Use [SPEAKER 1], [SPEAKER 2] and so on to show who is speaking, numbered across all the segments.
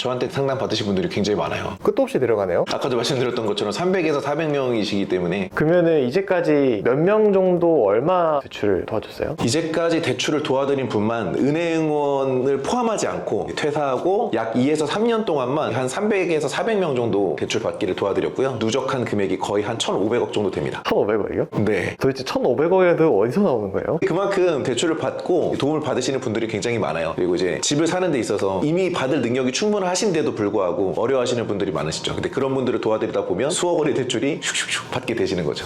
[SPEAKER 1] 저한테 상담 받으신 분들이 굉장히 많아요.
[SPEAKER 2] 끝도 없이 내려가네요.
[SPEAKER 1] 아까도 말씀드렸던 것처럼 300에서 400명이시기 때문에
[SPEAKER 2] 그러면은 이제까지 몇 명 정도 얼마 대출을 도와줬어요?
[SPEAKER 1] 이제까지 대출을 도와드린 분만 은행원을 포함하지 않고 퇴사하고 약 2에서 3년 동안만 한 300에서 400명 정도 대출 받기를 도와드렸고요. 누적한 금액이 거의 한 1,500억 정도 됩니다.
[SPEAKER 2] 1,500억이요?
[SPEAKER 1] 네.
[SPEAKER 2] 도대체 1,500억에도 어디서 나오는 거예요?
[SPEAKER 1] 그만큼 대출을 받고 도움을 받으시는 분들이 굉장히 많아요. 그리고 이제 집을 사는 데 있어서 이미 받을 능력이 충분하신데도 불구하고 어려워하시는 분들이 많으시죠. 근데 그런 분들을 도와드리다 보면 수억 원의 대출이 슉슉슉 받게 되시는 거죠.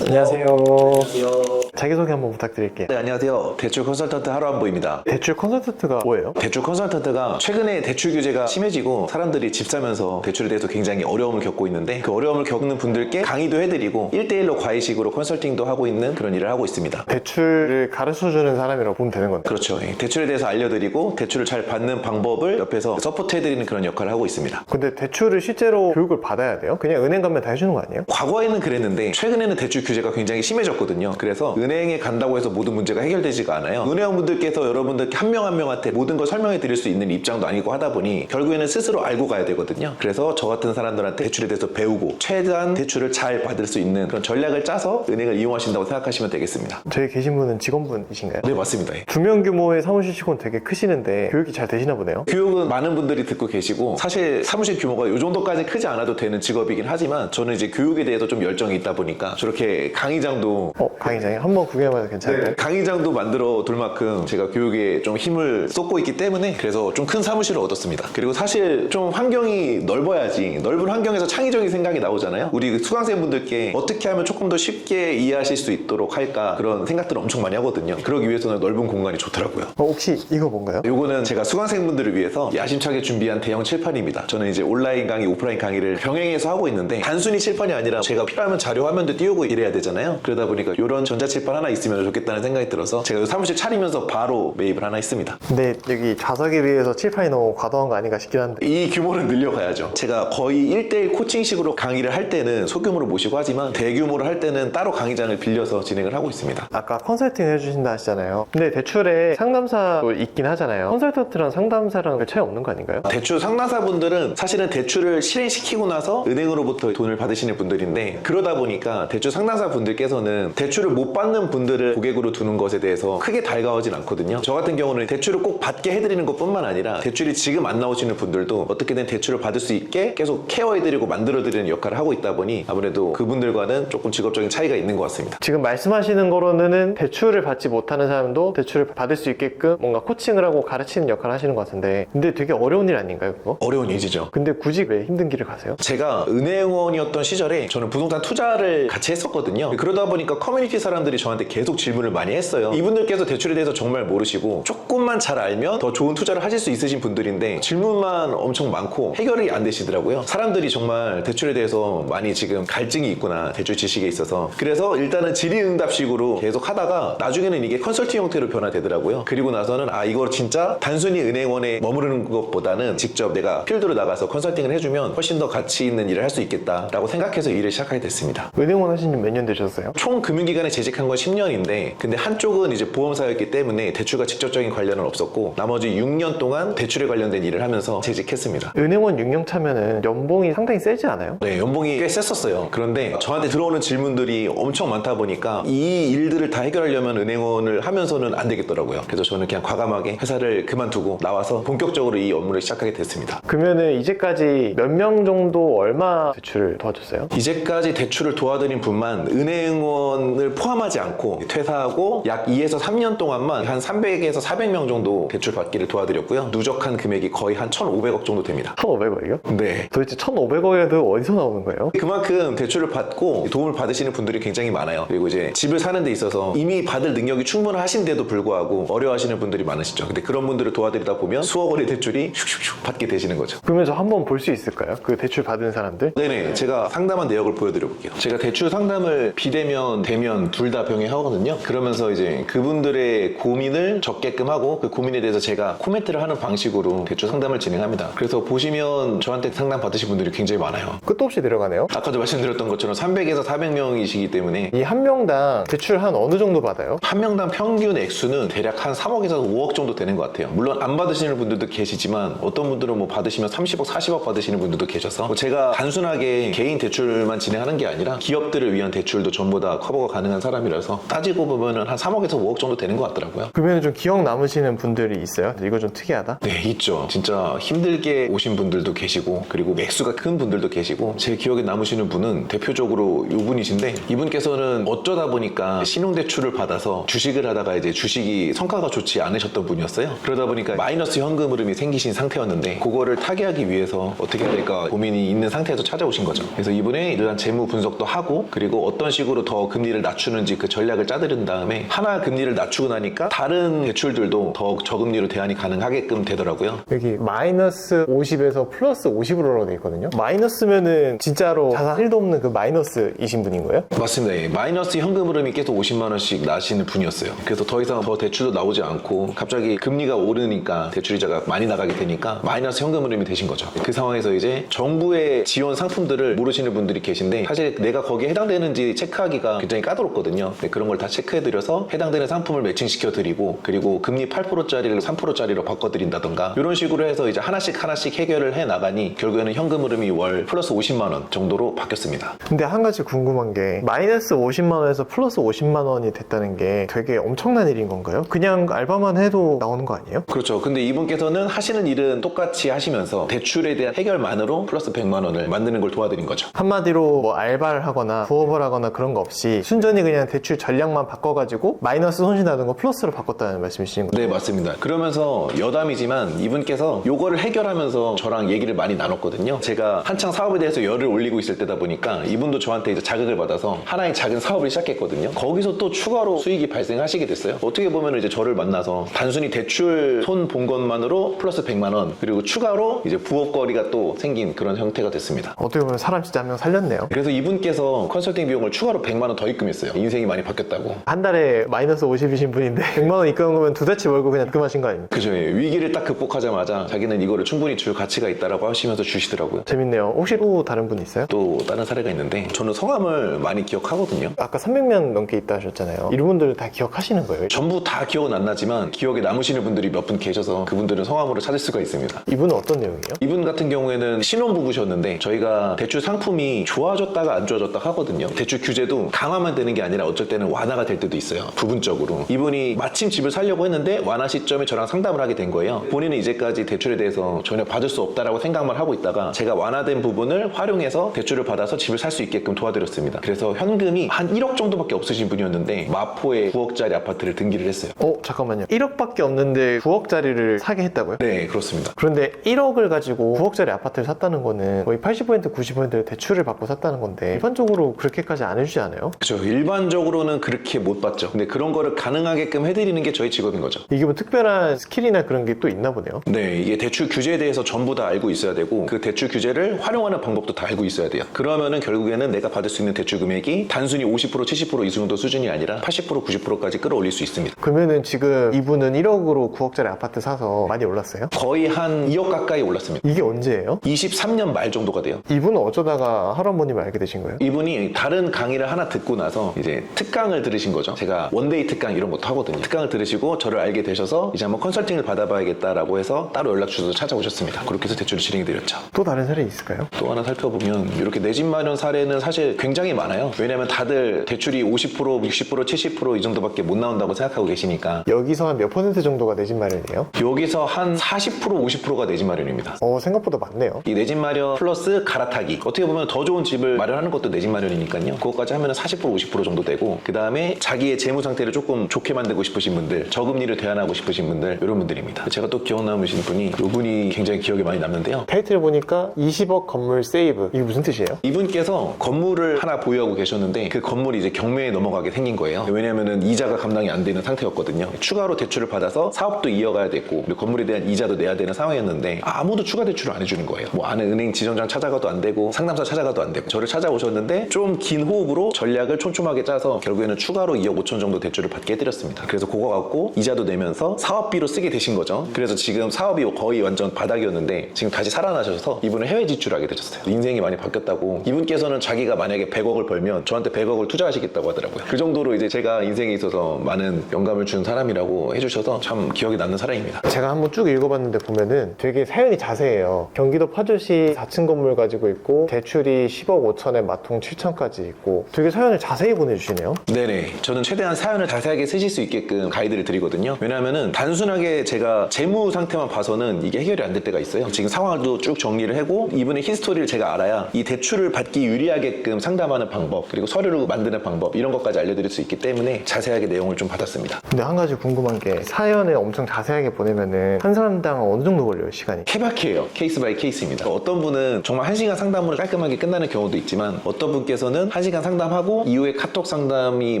[SPEAKER 2] 안녕하세요.
[SPEAKER 1] 안녕하세요.
[SPEAKER 2] 자기소개 한번 부탁드릴게요.
[SPEAKER 1] 네, 안녕하세요. 대출 컨설턴트 하루안보입니다.
[SPEAKER 2] 대출 컨설턴트가 뭐예요?
[SPEAKER 1] 대출 컨설턴트가 최근에 대출 규제가 심해지고 사람들이 집 사면서 대출에 대해서 굉장히 어려움을 겪고 있는데 그 어려움을 겪는 분들께 강의도 해드리고 1대1로 과외식으로 컨설팅도 하고 있는 그런 일을 하고 있습니다.
[SPEAKER 2] 대출을 가르쳐주는 사람이라고 보면 되는 건데.
[SPEAKER 1] 그렇죠. 예. 대출에 대해서 알려드리고 대출을 잘 받는 방법을 옆에서 서포트해드리는 그런 역할을 하고 있습니다.
[SPEAKER 2] 근데 대출을 실제로 교육을 받아야 돼요? 그냥 은행 가면 다 해주는 거 아니에요?
[SPEAKER 1] 과거에는 그랬는데 최근에는 대출 규제가 굉장히 심해졌거든요. 그래서 은행에 간다고 해서 모든 문제가 해결되지가 않아요. 은행원분들께서 여러분들 한 명 한 명한테 모든 걸 설명해 드릴 수 있는 입장도 아니고 하다 보니 결국에는 스스로 알고 가야 되거든요. 그래서 저 같은 사람들한테 대출에 대해서 배우고 최대한 대출을 잘 받을 수 있는 그런 전략을 짜서 은행을 이용하신다고 생각하시면 되겠습니다.
[SPEAKER 2] 저희 계신 분은 직원분이신가요?
[SPEAKER 1] 네, 맞습니다. 예.
[SPEAKER 2] 2명 규모의 사무실 직원 되게 크시는데 교육이 잘 되시나 보네요?
[SPEAKER 1] 교육은 많은 분들이 듣고 계시고 사실 사무실 규모가 이 정도까지 크지 않아도 되는 직업이긴 하지만 저는 이제 교육에 대해서 좀 열정이 있다 보니까 저렇게 강의장도
[SPEAKER 2] 강의장에 한번 구경해봐도 괜찮을까요?
[SPEAKER 1] 강의장도 만들어 둘 만큼 제가 교육에 좀 힘을 쏟고 있기 때문에 그래서 좀 큰 사무실을 얻었습니다. 그리고 사실 좀 환경이 넓어야지 넓은 환경에서 창의적인 생각이 나오잖아요. 우리 수강생분들께 어떻게 하면 조금 더 쉽게 이해하실 수 있도록 할까 그런 생각들을 엄청 많이 하거든요. 그러기 위해서는 넓은 공간이 좋더라고요.
[SPEAKER 2] 혹시 이거 뭔가요?
[SPEAKER 1] 요거는 제가 수강생분들을 위해서 야심차게 준비한 대형 칠판입니다. 저는 이제 온라인 강의, 오프라인 강의를 병행해서 하고 있는데 단순히 칠판이 아니라 제가 필요하면 자료 화면도 띄우고 이래야 되잖아요. 그러다 보니까 이런 전자칠판 하나 있으면 좋겠다는 생각이 들어서 제가 사무실 차리면서 바로 매입을 하나 했습니다.
[SPEAKER 2] 근데 여기 좌석에 비해서 칠판이 너무 과도한 거 아닌가 싶긴 한데
[SPEAKER 1] 이 규모는 늘려가야죠. 제가 거의 1대1 코칭식으로 강의를 할 때는 소규모로 모시고 하지만 대규모로 할 때는 따로 강의장을 빌려서 진행을 하고 있습니다.
[SPEAKER 2] 아까 컨설팅 해주신다 하시잖아요. 근데 대출에 상담사도 있긴 하잖아요. 컨설턴트랑 상담사랑 별 차이 없는 거 아닌가요?
[SPEAKER 1] 대출 상담사분들은 사실은 대출을 실행시키고 나서 은행으로부터 돈을 받으시는 분들인데 그러다 보니까 대출 상담사분들께서는 대출을 못 받는 분들을 고객으로 두는 것에 대해서 크게 달가오진 않거든요. 저 같은 경우는 대출을 꼭 받게 해드리는 것뿐만 아니라 대출이 지금 안 나오시는 분들도 어떻게든 대출을 받을 수 있게 계속 케어해드리고 만들어드리는 역할을 하고 있다 보니 아무래도 그분들과는 조금 직업적인 차이가 있는 것 같습니다.
[SPEAKER 2] 지금 말씀하시는 거로는 대출을 받지 못하는 사람도 대출을 받을 수 있게끔 뭔가 코칭을 하고 가르치는 역할을 하시는 것 같은데 근데 되게 어려운 일 아닌가요 그거?
[SPEAKER 1] 어려운 일이죠.
[SPEAKER 2] 근데 굳이 왜 힘든 길을 가세요?
[SPEAKER 1] 제가 은행원이었던 시절에 저는 부동산 투자를 같이 했었거든요. 그러다 보니까 커뮤니티 사람들이 저한테 계속 질문을 많이 했어요. 이분들께서 대출에 대해서 정말 모르시고 조금만 잘 알면 더 좋은 투자를 하실 수 있으신 분들인데 질문만 엄청 많고 해결이 안 되시더라고요. 사람들이 정말 대출에 대해서 많이 지금 갈증이 있구나, 대출 지식에 있어서. 그래서 일단은 질의응답식으로 계속 하다가 나중에는 이게 컨설팅 형태로 변화되더라고요. 그리고 나서는 이거 진짜 단순히 은행원에 머무르는 것보다는 직접 내가 필드로 나가서 컨설팅을 해주면 훨씬 더 가치 있는 일을 할 수 있겠다라고 생각해서 일을 시작하게 됐습니다.
[SPEAKER 2] 은행원 하신 지 몇 년 되셨어요?
[SPEAKER 1] 총 금융기관에 재직한 건 10년인데 근데 한쪽은 이제 보험사였기 때문에 대출과 직접적인 관련은 없었고 나머지 6년 동안 대출에 관련된 일을 하면서 재직했습니다.
[SPEAKER 2] 은행원 6년 차면은 연봉이 상당히 세지 않아요?
[SPEAKER 1] 네, 연봉이 꽤 셌었어요. 그런데 저한테 들어오는 질문들이 엄청 많다 보니까 이 일들을 다 해결하려면 은행원을 하면서는 안 되겠더라고요. 그래서 저는 그냥 과감하게 회사를 그만두고 나와서 본격적으로 이 업무를 시작하게 됐습니다.
[SPEAKER 2] 그러면은 이제까지 몇 명 정도 얼마 대출을 도와줬어요?
[SPEAKER 1] 이제까지 대출을 도와드린 분만 은행원을 포함하지 않고 퇴사하고 약 2에서 3년 동안만 한 300에서 400명 정도 대출 받기를 도와드렸고요. 누적한 금액이 거의 한 1,500억 정도 됩니다.
[SPEAKER 2] 1,500억이요?
[SPEAKER 1] 네.
[SPEAKER 2] 도대체 1,500억에도 어디서 나오는 거예요?
[SPEAKER 1] 그만큼 대출을 받고 도움을 받으시는 분들이 굉장히 많아요. 그리고 이제 집을 사는 데 있어서 이미 받을 능력이 충분하신데도 불구하고 어려워하시는 분들이 많으시죠. 근데 그런 분들을 도와드리다 보면 수억 원의 대출이 슉슉슉 받게 되시는 거죠.
[SPEAKER 2] 그러면 저 한번 볼 수 있을까요? 그 대출 받은 사람들?
[SPEAKER 1] 네네, 제가 상담한 내역을 보여드려 볼게요. 제가 대출 상담을 비대면, 대면 둘 다 병행하거든요. 그러면서 이제 그분들의 고민을 적게끔 하고 그 고민에 대해서 제가 코멘트를 하는 방식으로 대출 상담을 진행합니다. 그래서 보시면 저한테 상담 받으신 분들이 굉장히 많아요.
[SPEAKER 2] 끝도 없이 내려가네요.
[SPEAKER 1] 아까도 말씀드렸던 것처럼 300에서 400명이시기 때문에
[SPEAKER 2] 이 한 명당 대출 한 어느 정도 받아요?
[SPEAKER 1] 한 명당 평균 액수는 대략 한 3억에서 5억 정도 되는 것 같아요. 물론 안 받으시는 분들도 계시지만 어떤 분들은 뭐 받으시면 30억, 40억 받으시는 분들도 계셔서 뭐 제가 단순하게 개인 대출만 진행하는 게 아니라 기업들을 위한 대출도 전부 다 커버가 가능한 사람이라서 따지고 보면은 한 3억에서 5억 정도 되는 것 같더라고요.
[SPEAKER 2] 그러면 좀 기억 남으시는 분들이 있어요? 이거 좀 특이하다?
[SPEAKER 1] 네, 있죠. 진짜 힘들게 오신 분들도 계시고 그리고 액수가 큰 분들도 계시고 제 기억에 남으시는 분은 대표적으로 이분이신데 이분께서는 어쩌다 보니까 신용대출을 받아서 주식을 하다가 이제 주식이 성과가 좋지 않으셨던 분이었어요. 그러다 보니까 마이너스 현금 흐름이 생기신 상태였는데 그거를 타개하기 위해서 어떻게 해야 될까 고민이 있는 상태에서 찾아오신 거죠. 그래서 이분의 일단 재무 분석도 하고 그리고 어떤 식으로 더 금리를 낮추는지 그 전략을 짜들은 다음에 하나 금리를 낮추고 나니까 다른 대출들도 더 저금리로 대안이 가능하게끔 되더라고요.
[SPEAKER 2] 여기 마이너스 50에서 플러스 50으로 되어 있거든요. 마이너스면은 진짜로 자산 1도 없는 그 마이너스이신 분인 거예요?
[SPEAKER 1] 맞습니다. 예. 마이너스 현금 흐름이 계속 50만 원씩 나시는 분이었어요. 그래서 더 이상 더 대출도 나오지 않고 갑자기 금리가 오르니까 대출이자가 많이 나가게 되니까 마이너스 현금 흐름이 되신 거죠. 그 상황에서 이제 정부의 지원 상품들을 모르시는 분들이 계신데 사실 내가 거기에 해당되는지 체크하기가 굉장히 까다롭거든요. 근데 그런 걸 다 체크해드려서 해당되는 상품을 매칭시켜드리고 그리고 금리 8%짜리를 3%짜리로 바꿔드린다던가 이런 식으로 해서 이제 하나씩 해결을 해 나가니 결국에는 현금 흐름이 월 플러스 50만 원 정도로 바뀌었습니다.
[SPEAKER 2] 근데 한 가지 궁금한 게 마이너스 50만 원에서 플러스 50만 원이 됐다는 게 되게 엄청난 일인 건가요? 그냥 알바만 해도 나오는 거 아니에요?
[SPEAKER 1] 그렇죠. 근데 이분께서는 하시는 일은 똑같이 하시면서 대출에 대한 해결만으로 플러스 100만 원을 만드는 걸 도와드린 거죠.
[SPEAKER 2] 한마디로 뭐 알바를 하거나 부업을 하거나 그런 거 없이 순전히 그냥 대출 전략만 바꿔가지고 마이너스 손실 나는 거 플러스로 바꿨다는 말씀이신 거죠?
[SPEAKER 1] 네, 맞습니다. 그러면서 여담이지만 이분께서 요거를 해결하면서 저랑 얘기를 많이 나눴거든요. 제가 한창 사업에 대해서 열을 올리고 있을 때다 보니까 이분도 저한테 이제 자극을 받아서 하나의 작은 사업을 시작했거든요. 거기서 또 추가로 수익이 발생하시게 됐어요. 어떻게 보면 이제 저를 만나서 단순히 대출 손 본 것만으로 플러스 100만 원 그리고 추가로 이제 부업거리가 또 생긴 그런 형태가 됐습니다.
[SPEAKER 2] 어떻게 보면 사람 진짜 한 명 살렸네요.
[SPEAKER 1] 그래서 이분께서 컨설팅 비용을 추가로 100만 원 더 입금했어요. 인생이 많이 바뀌었다고.
[SPEAKER 2] 한 달에 마이너스 50이신 분인데 100만 원 입금한 거면 두 달치 월급 그냥 입금하신 거 아닙니까?
[SPEAKER 1] 그죠. 예. 위기를 딱 극복하자마자 자기는 이거를 충분히 줄 가치가 있다라고 하시면서 주시더라고요.
[SPEAKER 2] 재밌네요. 혹시 또 다른 분 있어요?
[SPEAKER 1] 또 다른 사례가 있는데 저는 성함을 많이 기억하거든요.
[SPEAKER 2] 아까 300명 넘게 있다 하셨잖아요. 이런 분들 다 기억하시는 거예요?
[SPEAKER 1] 전부 다 기억은 안 나지만 기억에 남으시는 분들이 몇 분 계셔서 그분들은 성함으로 찾을 수가 있습니다.
[SPEAKER 2] 이분은 어떤 내용이에요?
[SPEAKER 1] 이분 같은 경우에는 신혼부부셨는데 저희가 대출 상품이 좋아졌다가 안 좋아졌다 하거든요. 대출 규제도 강화만 되는 게 아니라 어쩔 때는 완화가 될 때도 있어요. 부분적으로. 이분이 마침 집을 살려고 했는데 완화 시점에 저랑 상담을 하게 된 거예요. 본인은 이제까지 대출에 대해서 전혀 받을 수 없다라고 생각만 하고 있다가 제가 완화된 부분을 활용해서 대출을 받아서 집을 살 수 있게끔 도와드렸습니다. 그래서 현금이 한 1억 정도밖에 없으신 분이었는데 마포에 9억짜리 아파트를 등기를 했어요.
[SPEAKER 2] 잠깐만요. 1억밖에 없는데 9억짜리를 사게 했다고요?
[SPEAKER 1] 네, 그렇습니다.
[SPEAKER 2] 그런데 1억을 가지고 9억짜리 아파트를 샀다는 거는 거의 80% 90%를 대출을 받고 샀다는 건데 일반적으로 그렇게까지 안 해주지 않아요?
[SPEAKER 1] 그렇죠. 일반적으로는 그렇게 못 받죠. 근데 그런 거를 가능하게끔 해드리는 게 저희 직업인 거죠.
[SPEAKER 2] 이게 뭐 특별한 스킬이나 그런 게 또 있나 보네요.
[SPEAKER 1] 네, 이게 대출 규제에 대해서 전부 다 알고 있어야 되고 그 대출 규제를 활용하는 방법도 다 알고 있어야 돼요. 그러면은 결국에는 내가 받을 수 있는 대출 금액이 단순히 50% 70% 이 정도 수준이 아니라 80% 90%까지 끌어올릴 수 있습니다.
[SPEAKER 2] 그러면은 지금 이분은 1억으로 9억짜리 아파트 사서 많이 올랐어요?
[SPEAKER 1] 거의 한 2억 가까이 올랐습니다.
[SPEAKER 2] 이게 언제예요?
[SPEAKER 1] 23년 말 정도가 돼요.
[SPEAKER 2] 이분은 어쩌다가 할아버님을 알게 되신 거예요?
[SPEAKER 1] 이분이 다른 강의를 하나 듣고 나서 이제 특강을 들으신 거죠. 제가 원데이 특강 이런 것도 하거든요. 특강을 들으시고 저를 알게 되셔서 이제 한번 컨설팅을 받아봐야겠다라고 해서 따로 연락 주셔서 찾아오셨습니다. 그렇게 해서 대출을 진행해 드렸죠.
[SPEAKER 2] 또 다른 사례 있을까요?
[SPEAKER 1] 또 하나 살펴보면 이렇게 내 집 마련 사례는 사실 굉장히 많아요. 왜냐면 다들 대출이 50%, 60%, 70% 이 정도밖에 못 나온다고 생각하고 계시니까
[SPEAKER 2] 여기서 한 몇 퍼센트 정도가 내 집 마련이에요?
[SPEAKER 1] 여기서 한 40%, 50%가 내 집 마련입니다.
[SPEAKER 2] 생각보다 많네요.
[SPEAKER 1] 이 내 집 마련 플러스 갈아타기. 어떻게 보면 더 좋은 집을 마련하는 것도 내 집 마련이니까요. 그것까지 하면 40%, 50% 정도 되고 그 다음에 자기의 재무 상태를 조금 좋게 만들고 싶으신 분들, 저금리를 대안하고 싶으신 분들 이런 분들입니다. 제가 또 기억 남으신 분이 이분이 굉장히 기억에 많이 남는데요.
[SPEAKER 2] 타이틀을 보니까 20억 건물 세이브. 이게 무슨 뜻이에요?
[SPEAKER 1] 이분께서 건물을 하나 보유하고 계셨는데 그 건물이 이제 경매에 넘어가게 생긴 거예요. 왜냐면은 이자가 감당이 안 되는 상태였거든요. 추가로 대출을 받아서 사업도 이어가야 됐고 그리고 건물에 대한 이자도 내야 되는 상황이었는데 아무도 추가 대출을 안 해주는 거예요. 뭐 아는 은행 지점장 찾아가도 안 되고 상담사 찾아가도 안 되고 저를 찾아오셨는데 좀 긴 호흡으로 전략을 촘촘하게 짜서 결국에는 추가로 2억 5천 정도 대출을 받게 해드렸습니다. 그래서 그거 갖고 이자도 내면서 사업비로 쓰게 되신 거죠. 그래서 지금 사업이 거의 완전 바닥이었는데 지금 다시 살아나셔서 이분은 해외 지출하게 되셨어요. 인생이 많이 바뀌었다고. 이분께서는 자기가 만약에 100억을 벌면 저한테 100억을 투자하시겠다고 하더라고요. 그 정도로 이제 제가 인생에 있어서 많은 영감을 준 사람이라고 해주셔서 참 기억에 남는 사람입니다.
[SPEAKER 2] 제가 한번 쭉 읽어봤는데 보면은 되게 사연이 자세해요. 경기도 파주시 4층 건물 가지고 있고 대출이 10억 5천에 마통 7천까지 있고 되게 사연을 자세히 보내주시네요.
[SPEAKER 1] 네네. 저는 최대한 사연을 자세하게 쓰실 수 있게끔 가이드를 드리거든요. 왜냐하면은 단순하게 제가 재무 상태만 봐서는 이게 해결이 안 될 때가 있어요. 지금 상황도 쭉 정리를 하고 이분의 히스토리를 제가 알아야 이 대출을 받기 유리하게끔 상담하는 방법 그리고 서류를 만드는 방법 이런 것까지 알려드릴 수 있기 때문에 자세하게 내용을 좀 받았습니다.
[SPEAKER 2] 근데 한 가지 궁금한 게 사연을 엄청 자세하게 보내면은 한 사람당 어느 정도 걸려요, 시간이?
[SPEAKER 1] 케바케예요. 케이스 바이 케이스입니다. 어떤 분은 정말 1시간 상담으로 깔끔하게 끝나는 경우도 있지만 어떤 분께서는 1시간 상담하고 이후에 카톡 상담이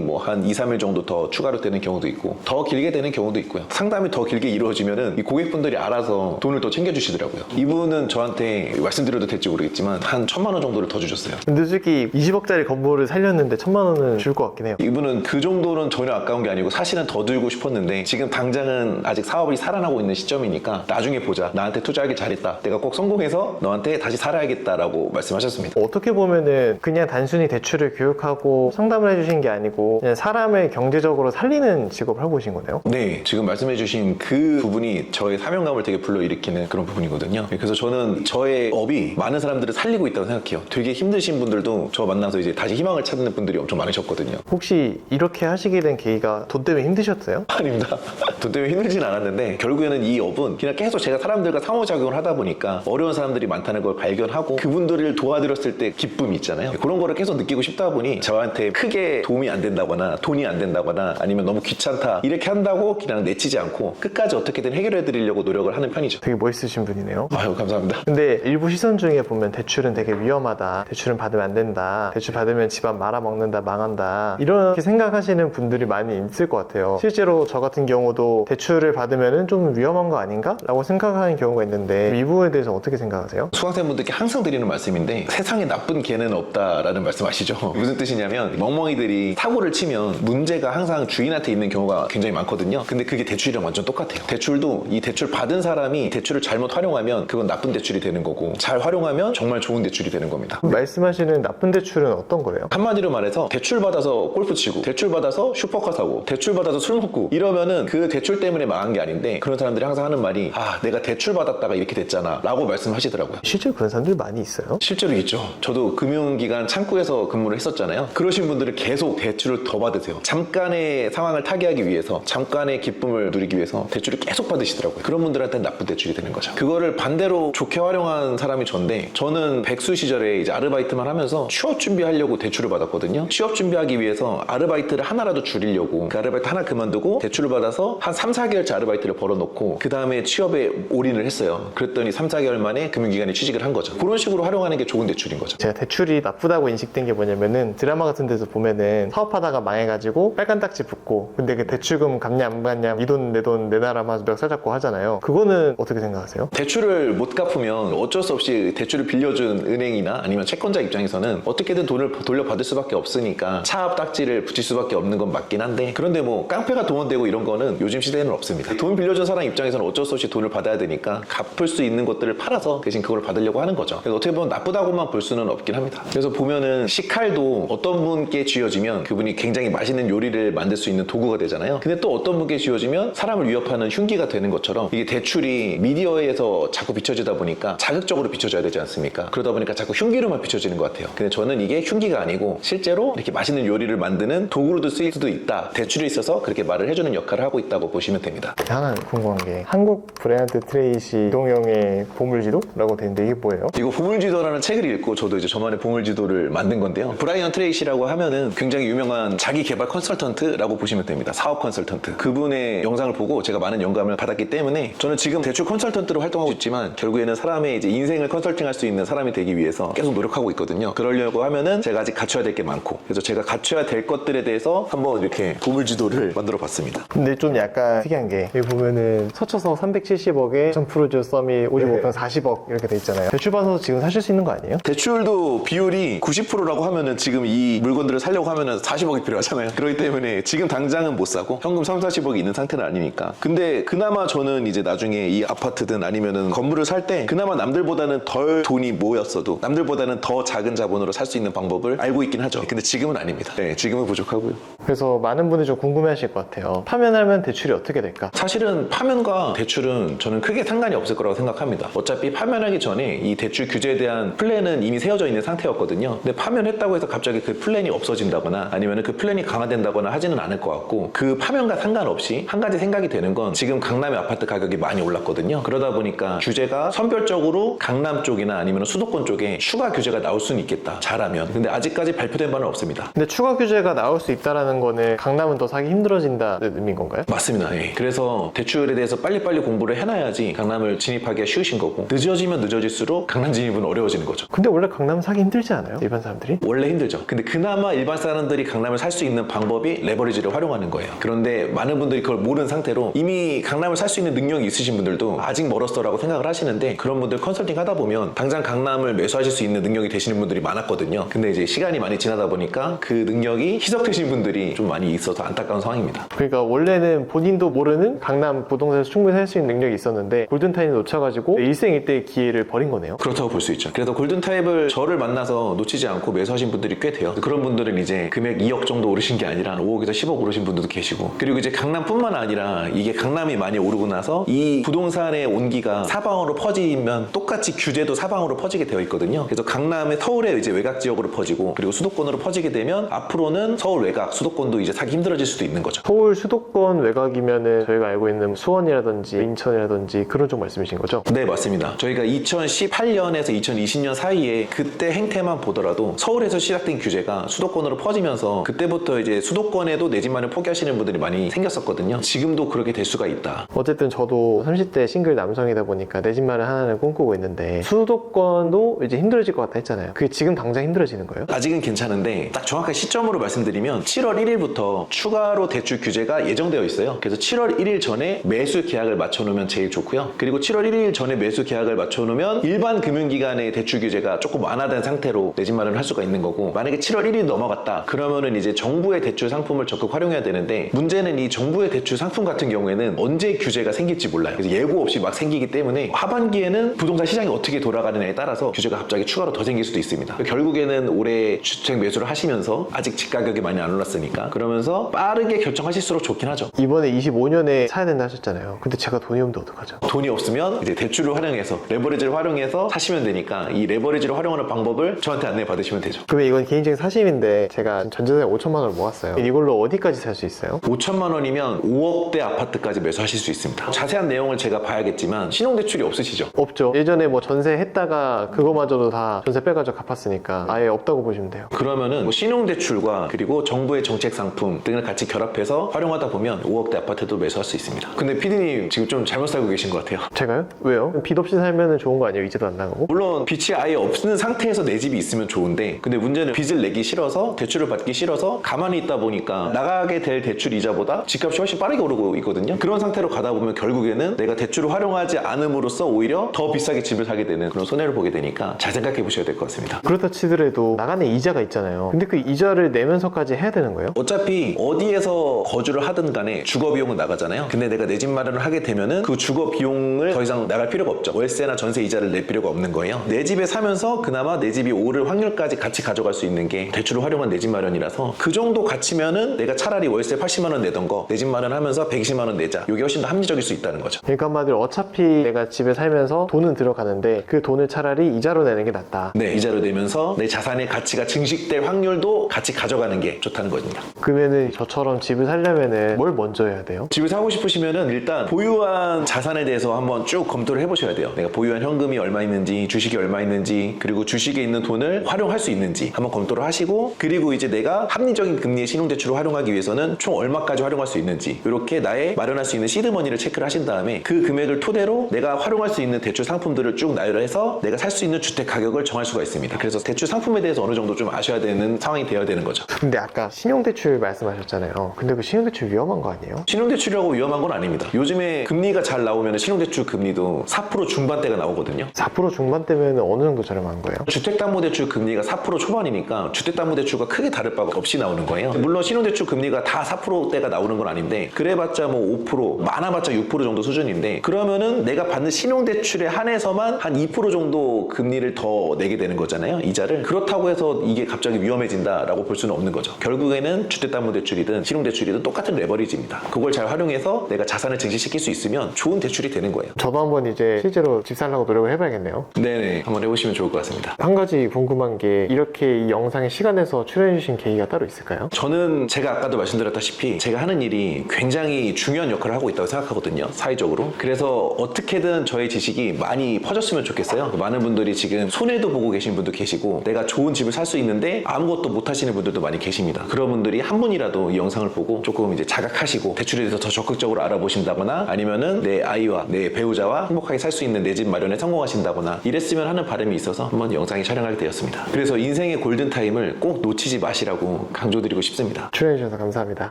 [SPEAKER 1] 뭐 한 2, 3일 정도 더 추가로 되는 경우도 있고 더 길게 되는 경우도 있고요. 상담이 더 길게 이루어지면은 이 고객분들이 알아서 돈을 더 챙겨주시더라고요. 이분은 저한테 말씀드려도 될지 모르겠지만 한 1,000만 원 정도를 더 주셨어요.
[SPEAKER 2] 근데 솔직히 20억짜리 건물을 살렸는데 1,000만 원은 줄 것 같긴 해요.
[SPEAKER 1] 이분은 그 정도는 전혀 아까운 게 아니고 사실은 더 들고 싶었는데 지금 당장은 아직 사업이 살아나고 있는 시점이니까 나중에 보자. 나한테 투자하길 잘했다. 내가 꼭 성공해서 너한테 다시 살아야겠다라고 말씀하셨습니다.
[SPEAKER 2] 어떻게 보면은 그냥 단순히 대출을 교육하고 상담을 해주신 게 아니고 그냥 사람을 경제적으로 살리는 직업을 하고 계신 거네요.
[SPEAKER 1] 네, 지금 말씀해주신 그 부분이 저의 사명감을 되게 불러일으키는 그런 부분이거든요. 그래서 저는 저의 업이 많은 사람들을 살리고 있다고 생각해요. 되게 힘드신 분들도 저 만나서 이제 다시 희망을 찾는 분들이 엄청 많으셨거든요.
[SPEAKER 2] 혹시 이렇게 하시게 된 계기가 돈 때문에 힘드셨어요?
[SPEAKER 1] 아닙니다. 돈 때문에 힘들진 않았는데 결국에는 이 업은 그냥 계속 제가 사람들과 상호작용을 하다 보니까 어려운 사람들이 많다는 걸 발견하고 그분들을 도와드렸을 때 기쁨이 있잖아요. 그런 거를 계속 느끼고 싶다 보니 저한테 크게 도움이 안 된다거나 돈이 안 된다거나 아니면 너무 귀찮다 이렇게 한다고 그냥 내치지 않고 끝까지 어떻게든 해결해 드리려고 노력을 하는 편이죠.
[SPEAKER 2] 되게 멋있으신 분이네요.
[SPEAKER 1] 아유, 감사합니다.
[SPEAKER 2] 근데 일부 시선 중에 보면 대출은 되게 위험하다, 대출은 받으면 안 된다, 대출 받으면 집안 말아먹는다, 망한다 이렇게 생각하시는 분들이 많이 있을 것 같아요. 실제로 저 같은 경우도 대출을 받으면 좀 위험한 거 아닌가? 라고 생각하는 경우가 있는데 이 부분에 대해서 어떻게 생각하세요?
[SPEAKER 1] 수강생분들께 항상 드리는 말씀인데 세상에 나쁜 개는 없다라는 말씀 아시죠? 무슨 뜻이냐면 멍멍이들이 사고를 치면 문제가 항상 주인한테 있는 경우가 굉장히 많거든요. 근데 그게 대출이랑 완전 똑같아요. 대출도 이 대출 받은 사람이 대출을 잘못 활용하면 그건 나쁜 대출이 되는 거고 잘 활용하면 정말 좋은 대출이 되는 겁니다.
[SPEAKER 2] 말씀하시는 나쁜 대출은 어떤 거예요?
[SPEAKER 1] 한마디로 말해서 대출 받아서 골프 치고 대출 받아서 슈퍼카 사고 대출 받아서 술 먹고 이러면은 그 대출 때문에 망한 게 아닌데 그런 사람들이 항상 하는 말이 내가 대출 받았다가 이렇게 됐잖아 라고 말씀하시더라고요.
[SPEAKER 2] 실제로 그런 사람들이 많이 있어요?
[SPEAKER 1] 실제로 있죠. 저도 금융기관 창구에서 근무를 했었잖아요. 그러신 분들은 계속 대출을 더 받으세요. 잠깐의 상황을 타개하기 위해서 잠깐의 기쁨을 누리기 위해서 대출을 계속 받으시더라고요. 그런 분들한테는 나쁜 대출이 되는 거죠. 그거를 반대로 좋게 활용한 사람이 전데 저는 백수 시절에 이제 아르바이트만 하면서 취업 준비하려고 대출을 받았거든요. 취업 준비하기 위해서 아르바이트를 하나라도 줄이려고 그 아르바이트 하나 그만두고 대출을 받아서 한 3, 4개월치 아르바이트를 벌어놓고 그 다음에 취업에 올인을 했어요. 그랬더니 3, 4개월 만에 금융기관에 취직을 한 거죠. 그런 식으로 활용하는 게 좋은 대출인 거죠.
[SPEAKER 2] 제가 대출이 나쁘다고 인식된 게 뭐냐면은 드라마 같은 데서 보면은 사업하다가 망해가지고 빨간 딱지 붙고 근데 그 대출금 갚냐 안 갚냐 이 돈 내 돈 내놔라만 멱살 잡고 하잖아요. 그거는 어떻게 생각하세요?
[SPEAKER 1] 대출을 못 갚으면 어쩔 수 없이 대출을 빌려준 은행이나 아니면 채권자 입장에서는 어떻게든 돈을 돌려받을 수밖에 없으니까 차압 딱지를 붙일 수밖에 없는 건 맞긴 한데 그런데 뭐 깡패가 동원되고 이런 거는 요즘 시대에는 없습니다. 돈 빌려준 사람 입장에서는 어쩔 수 없이 돈을 받아야 되니까 갚을 수 있는 것들을 팔아서 대신 그걸 받으려고 하는 거죠. 그래서 어떻게 보면 나쁘다고만 볼 수는 없긴 합니다. 그래서 보면은 식칼도 어떤 분께 쥐어지면 그분이 굉장히 맛있는 요리를 만들 수 있는 도구가 되잖아요. 근데 또 어떤 분께 쥐어지면 사람을 위협하는 흉기가 되는 것처럼 이게 대출이 미디어에서 자꾸 비춰지다 보니까 자극적으로 비춰져야 되지 않습니까? 그러다 보니까 자꾸 흉기로만 비춰지는 것 같아요. 근데 저는 이게 흉기가 아니고 실제로 이렇게 맛있는 요리를 만드는 도구로도 쓰일 수도 있다. 대출에 있어서 그렇게 말을 해주는 역할을 하고 있다고 보시면 됩니다.
[SPEAKER 2] 하나 궁금한 게 한국 브랜드 트레이시 이동형의 보물지도라고 되는데 이게 뭐예요?
[SPEAKER 1] 이거 보물지도라는 책을 읽고 저도 이제 저만의 보물지도를 만든 건데요. 브라이언 트레이시라고 하면은 굉장히 유명한 자기 개발 컨설턴트라고 보시면 됩니다. 사업 컨설턴트. 그분의 영상을 보고 제가 많은 영감을 받았기 때문에 저는 지금 대출 컨설턴트로 활동하고 있지만 결국에는 사람의 이제 인생을 컨설팅할 수 있는 사람이 되기 위해서 계속 노력하고 있거든요. 그러려고 하면은 제가 아직 갖춰야 될 게 많고 그래서 제가 갖춰야 될 것들에 대해서 한번 이렇게 보물지도를 만들어 봤습니다.
[SPEAKER 2] 근데 좀 약간 특이한 게 여기 보면은 서초서 370억에 청프루즈 서밋 55평 40억 이렇게 돼 있잖아요. 대출 받아서 지금 사실 수 있는 거 아니에요?
[SPEAKER 1] 대출도 비율이 90%라고 하면은 지금 이 물건들을 사려고 하면은 하려면 40억이 필요하잖아요. 그렇기 때문에 지금 당장은 못 사고 현금 3, 40억이 있는 상태는 아니니까. 근데 그나마 저는 이제 나중에 이 아파트든 아니면은 건물을 살 때 그나마 남들보다는 덜 돈이 모였어도 남들보다는 더 작은 자본으로 살 수 있는 방법을 알고 있긴 하죠. 근데 지금은 아닙니다. 네, 지금은 부족하고요.
[SPEAKER 2] 그래서 많은 분들이 좀 궁금해하실 것 같아요. 파면하면 대출이 어떻게 될까?
[SPEAKER 1] 사실은 파면과 대출은 저는 크게 상관이 없을 거라고 생각합니다. 어차피 파면하기 전에 이 대출 규제에 대한 플랜은 이미 세워져 있는 상태였거든요. 근데 파면했다고 해서 갑자기 그 플랜이 없어진다거나 아니면 그 플랜이 강화된다거나 하지는 않을 것 같고, 그 파면과 상관없이 한 가지 생각이 되는 건 지금 강남의 아파트 가격이 많이 올랐거든요. 그러다 보니까 규제가 선별적으로 강남 쪽이나 아니면 수도권 쪽에 추가 규제가 나올 수는 있겠다, 잘하면. 근데 아직까지 발표된 바는 없습니다.
[SPEAKER 2] 근데 추가 규제가 나올 수 있다는 거는 강남은 더 사기 힘들어진다는 의미인 건가요?
[SPEAKER 1] 맞습니다. 예. 그래서 대출에 대해서 빨리빨리 공부를 해놔야지 강남을 진입하기가 쉬우신 거고, 늦어지면 늦어질수록 강남 진입은 어려워지는 거죠.
[SPEAKER 2] 근데 원래 강남 사기 힘들지 않아요? 일반 사람들이?
[SPEAKER 1] 원래 힘들죠. 근데 그나마 일반 사람들이 강남을 살 수 있는 방법이 레버리지를 활용하는 거예요. 그런데 많은 분들이 그걸 모르는 상태로 이미 강남을 살 수 있는 능력이 있으신 분들도 아직 멀었어라고 생각을 하시는데, 그런 분들 컨설팅 하다 보면 당장 강남을 매수하실 수 있는 능력이 되시는 분들이 많았거든요. 근데 이제 시간이 많이 지나다 보니까 그 능력이 희석되신 분들이 좀 많이 있어서 안타까운 상황입니다.
[SPEAKER 2] 그러니까 원래는 본인도 모르는 강남 부동산에서 충분히 살 수 있는 능력이 있었는데 골든타임을 놓쳐가지고 일생일대의 기회를 버린 거네요.
[SPEAKER 1] 그렇다고 볼 수 있죠. 그래서 골든타입을 저를 만나서 놓치지 않고 매수하신 분들이 꽤 돼요. 그런 분들은 이제 금액 2억 정도 오르신 게 아니라 5억에서 10억 오르신 분들도 계시고, 그리고 이제 강남뿐만 아니라 이게 강남이 많이 오르고 나서 이 부동산의 온기가 사방으로 퍼지면 똑같이 규제도 사방으로 퍼지게 되어 있거든요. 그래서 강남의 서울의 이제 외곽 지역으로 퍼지고, 그리고 수도권으로 퍼지게 되면 앞으로는 서울 외곽, 수도권도 이제 사기 힘들어질 수도 있는 거죠.
[SPEAKER 2] 서울 수도권 외곽이면은 저희가 알고 있는 수원이라든지 인천이라든지 그런 쪽 말씀이신 거죠?
[SPEAKER 1] 네, 맞습니다. 저희가 2018년에서 2020년 사이에 그때 행태만 보더라도 서울에서 시작된 규제가 수도권으로 퍼지면서 그때부터 이제 수도권에도 내 집만을 포기하시는 분들이 많이 생겼었거든요. 지금도 그렇게 될 수가 있다.
[SPEAKER 2] 어쨌든 저도 30대 싱글 남성이다 보니까 내 집마련 하나를 꿈꾸고 있는데 수도권도 이제 힘들어질 것 같다 했잖아요. 그게 지금 당장 힘들어지는 거예요?
[SPEAKER 1] 아직은 괜찮은데 딱 정확한 시점으로 말씀드리면 7월 1일부터 추가로 대출 규제가 예정되어 있어요. 그래서 7월 1일 전에 매수 계약을 맞춰놓으면 제일 좋고요. 그리고 7월 1일 전에 매수 계약을 맞춰놓으면 일반 금융기관의 대출 규제가 조금 완화된 상태로 내 집 마련을 할 수가 있는 거고, 만약에 7월 1일 넘어갔다 그러면은 이제 정부의 대출 상품을 적극 활용해야 되는데, 문제는 이 정부의 대출 상품 같은 경우에는 언제 규제가 생길지 몰라요. 그래서 예고 없이 막 생기기 때문에 하반기에는 부동산 시장이 어떻게 돌아가느냐에 따라서 규제가 갑자기 추가로 더 생길 수도 있습니다. 결국에는 올해 주택 매수를 하시면서 아직 집 가격이 많이 안 올랐으니까 그러면서 빠르게 결정하실수록 좋긴 하죠.
[SPEAKER 2] 이번에 25년에 사야 된다 하셨잖아요. 근데 제가 돈이 없는데 어떡하죠?
[SPEAKER 1] 돈이 없으면 이제 대출을 활용해서 레버리지를 활용해서 사시면 되니까 이 레버리지를 활용하는 방법을 저한테 안내 받으시면 되죠.
[SPEAKER 2] 그러면 이건 개인적인 사심인데 제가 전재산에 5천만 원을 모았어요. 이걸로 어디까지 살 수 있어요?
[SPEAKER 1] 5천만 원이면 5억대 아파트까지 매수하실 수 있습니다. 자세한 내용을 제가 봐야겠지만 신용대출이 없으시죠?
[SPEAKER 2] 없죠. 예전에 뭐 전세 했다가 그거마저도 다 전세 빼가지고 갚았으니까 아예 없다고 보시면 돼요.
[SPEAKER 1] 그러면은 뭐 신용대출과 그리고 정부의 정책 상품 등을 같이 결합해서 활용하다 보면 5억대 아파트도 매수할 수 있습니다. 근데 피디님 지금 좀 잘못 살고 계신 것 같아요.
[SPEAKER 2] 제가요? 왜요? 빚 없이 살면 좋은 거 아니에요? 이자도 안 나가고?
[SPEAKER 1] 물론 빚이 아예 없는 상태에서 내 집이 있으면 좋은데, 근데 문제는 빚을 내기 싫어서 대출을 받기 싫어서 가만히 있다 보니까 나가게 될 대출 이자보다 집값이 훨씬 빠르게 오르고 있거든요. 그런 상태로 가다 보면 결국에는 내가 대출을 활용하지 않음으로써 오히려 더 비싸게 집을 사게 되는 그런 손해를 보게 되니까 잘 생각해 보셔야 될 것 같습니다.
[SPEAKER 2] 그렇다 치더라도 나가는 이자가 있잖아요. 근데 그 이자를 내면서까지 해야 되는 거예요?
[SPEAKER 1] 어차피 어디에서 거주를 하든 간에 주거 비용은 나가잖아요. 근데 내가 내 집 마련을 하게 되면은 그 주거 비용을 더 이상 나갈 필요가 없죠. 월세나 전세 이자를 낼 필요가 없는 거예요. 내 집에 사면서 그나마 내 집이 오를 확률까지 같이 가져갈 수 있는 게 대출을 활용한 내 집 마련이라서, 그 정도 가치면은 내가 차라리 월세 80만 원 내던 거 내 집 마련하면서 120만 원 내자, 이게 훨씬 더 합리적일 수 있다는 거죠.
[SPEAKER 2] 그러니까 한마디로 어차피 내가 집에 살면서 돈은 들어가는데 그 돈을 차라리 이자로 내는 게 낫다.
[SPEAKER 1] 네, 이자로 내면서 내 자산의 가치가 증식될 확률도 같이 가져가는 게 좋다는 겁니다.
[SPEAKER 2] 그러면은 저처럼 집을 살려면은 뭘 먼저 해야 돼요?
[SPEAKER 1] 집을 사고 싶으시면은 일단 보유한 자산에 대해서 한번 쭉 검토를 해보셔야 돼요. 내가 보유한 현금이 얼마 있는지, 주식이 얼마 있는지, 그리고 주식에 있는 돈을 활용할 수 있는지 한번 검토를 하시고, 그리고 이제 내가 합리적인 금리의 신용대출을 활용하기 위해서는 총 얼마까지 활용할 수 있는지, 이렇게 나의 마련할 수 있는 시드머니를 체크를 하신 다음에 그 금액을 토대로 내가 활용할 수 있는 대출 상품들을 쭉 나열해서 내가 살 수 있는 주택 가격을 정할 수가 있습니다. 그래서 대출 상품에 대해서 어느 정도 좀 아셔야 되는 상황이 되어야 되는 거죠.
[SPEAKER 2] 근데 아까 신용대출 말씀하셨잖아요. 근데 그 신용대출 위험한 거 아니에요?
[SPEAKER 1] 신용대출이라고 위험한 건 아닙니다. 요즘에 금리가 잘 나오면 신용대출 금리도 4% 중반대가 나오거든요.
[SPEAKER 2] 4% 중반대면 어느 정도 저렴한 거예요?
[SPEAKER 1] 주택담보대출 금리가 4% 초반이니까 주택담보대출과 크게 크게 다를 바가 없이 나오는 거예요. 물론 신용대출 금리가 다 4%대가 나오는 건 아닌데 그래봤자 뭐 5%, 많아봤자 6% 정도 수준인데 그러면은 내가 받는 신용대출에 한해서만 한 2% 정도 금리를 더 내게 되는 거잖아요. 이자를. 그렇다고 해서 이게 갑자기 위험해진다라고 볼 수는 없는 거죠. 결국에는 주택담보대출이든 신용대출이든 똑같은 레버리지입니다. 그걸 잘 활용해서 내가 자산을 증식시킬 수 있으면 좋은 대출이 되는 거예요.
[SPEAKER 2] 저도 한번 이제 실제로 집 살려고 노력을 해봐야겠네요.
[SPEAKER 1] 네네. 한번 해보시면 좋을 것 같습니다.
[SPEAKER 2] 한 가지 궁금한 게 이렇게 이 영상에 시간 내서 출연해주신 계기가 따로 있을까요?
[SPEAKER 1] 저는 제가 아까도 말씀드렸다시피 제가 하는 일이 굉장히 중요한 역할을 하고 있다고 생각하거든요. 사회적으로. 그래서 어떻게든 저의 지식이 많이 퍼졌으면 좋겠어요. 많은 분들이 지금 손해도 보고 계신 분도 계시고 내가 좋은 집을 살 수 있는데 아무것도 못 하시는 분들도 많이 계십니다. 그런 분들이 한 분이라도 이 영상을 보고 조금 이제 자각하시고 대출에 대해서 더 적극적으로 알아보신다거나 아니면은 내 아이와 내 배우자와 행복하게 살 수 있는 내 집 마련에 성공하신다거나 이랬으면 하는 바람이 있어서 한번 영상에 촬영하게 되었습니다. 그래서 인생의 골든타임을 꼭 놓치지 마시라고 강조드리고 싶습니다.
[SPEAKER 2] 출연해주셔서 감사합니다.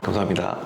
[SPEAKER 1] 감사합니다.